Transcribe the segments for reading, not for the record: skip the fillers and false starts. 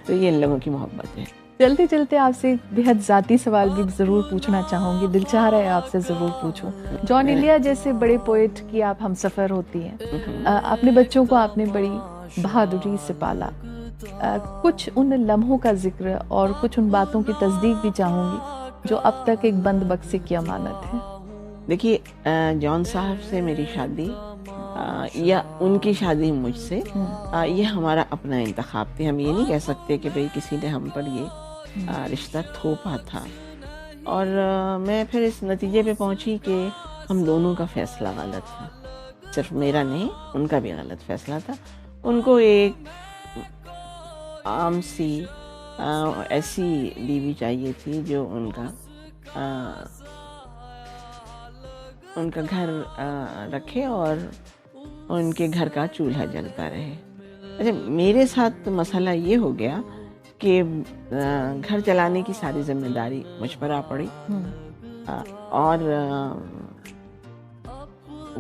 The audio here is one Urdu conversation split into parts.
تو یہ ان لوگوں کی محبت ہے. چلتے چلتے آپ سے ایک بہت ذاتی سوال بھی ضرور پوچھنا چاہوں گی، دل چاہ رہا ہے آپ سے ضرور پوچھوں. جان ایلیا جیسے بڑے پوئٹ کی آپ ہم سفر ہوتی ہیں، اپنے بچوں کو آپ نے بڑی بہادری سے پالا. کچھ ان لمحوں کا ذکر اور کچھ ان باتوں کی تصدیق بھی چاہوں گی جو اب تک ایک بند بکسے کی امانت ہے. دیکھیے جان صاحب سے میری شادی یا ان کی شادی مجھ سے یہ ہمارا اپنا انتخاب تھے. ہم یہ نہیں کہہ سکتے کہ بھئی کسی نے ہم پر یہ رشتہ تھوپا تھا. اور میں پھر اس نتیجے پہ پہنچی کہ ہم دونوں کا فیصلہ غلط تھا. صرف میرا نہیں، ان کا بھی غلط فیصلہ تھا. ان کو ایک عام سی ایسی بیوی چاہیے تھی جو ان کا گھر رکھے اور ان کے گھر کا چولہا جلتا رہے. اچھا، میرے ساتھ مسئلہ یہ ہو گیا کہ گھر چلانے کی ساری ذمہ داری مجھ پر آ پڑی. اور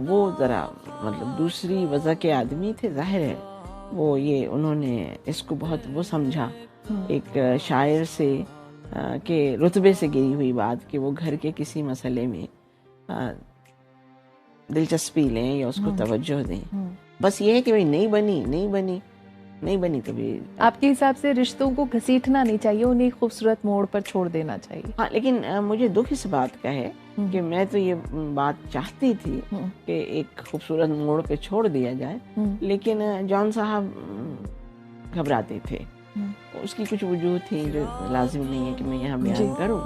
وہ ذرا مطلب دوسری وضع کے آدمی تھے، ظاہر ہے انہوں نے اس کو بہت وہ سمجھا ایک شاعر سے کہ رتبے سے گری ہوئی بات کہ وہ گھر کے کسی مسئلے میں دلچسپی لیں یا اس کو توجہ دیں. بس یہ ہے کہ بھئی نہیں بنی تو بھی. آپ کے حساب سے رشتوں کو گھسیٹنا نہیں چاہیے، انہیں ایک خوبصورت موڑ پر چھوڑ دینا چاہیے. ہاں، لیکن مجھے دکھ اس بات کا ہے کہ میں تو یہ بات چاہتی تھی کہ ایک خوبصورت موڑ پہ چھوڑ دیا جائے، لیکن جان صاحب گھبراتے تھے. اس کی کچھ وجوہ تھی جو لازم نہیں ہے کہ میں یہاں بیان کروں.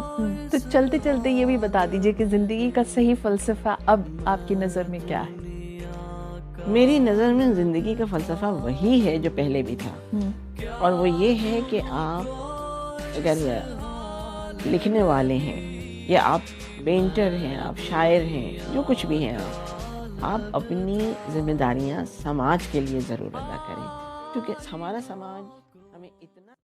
تو چلتے چلتے یہ بھی بتا دیجئے کہ زندگی کا صحیح فلسفہ اب آپ کی نظر میں کیا ہے؟ میری نظر میں زندگی کا فلسفہ وہی ہے جو پہلے بھی تھا، اور وہ یہ ہے کہ آپ اگر لکھنے والے ہیں یا آپ پینٹر ہیں، آپ شاعر ہیں، جو کچھ بھی ہیں، آپ اپنی ذمہ داریاں سماج کے لیے ضرور ادا کریں، کیونکہ ہمارا سماج ہمیں اتنا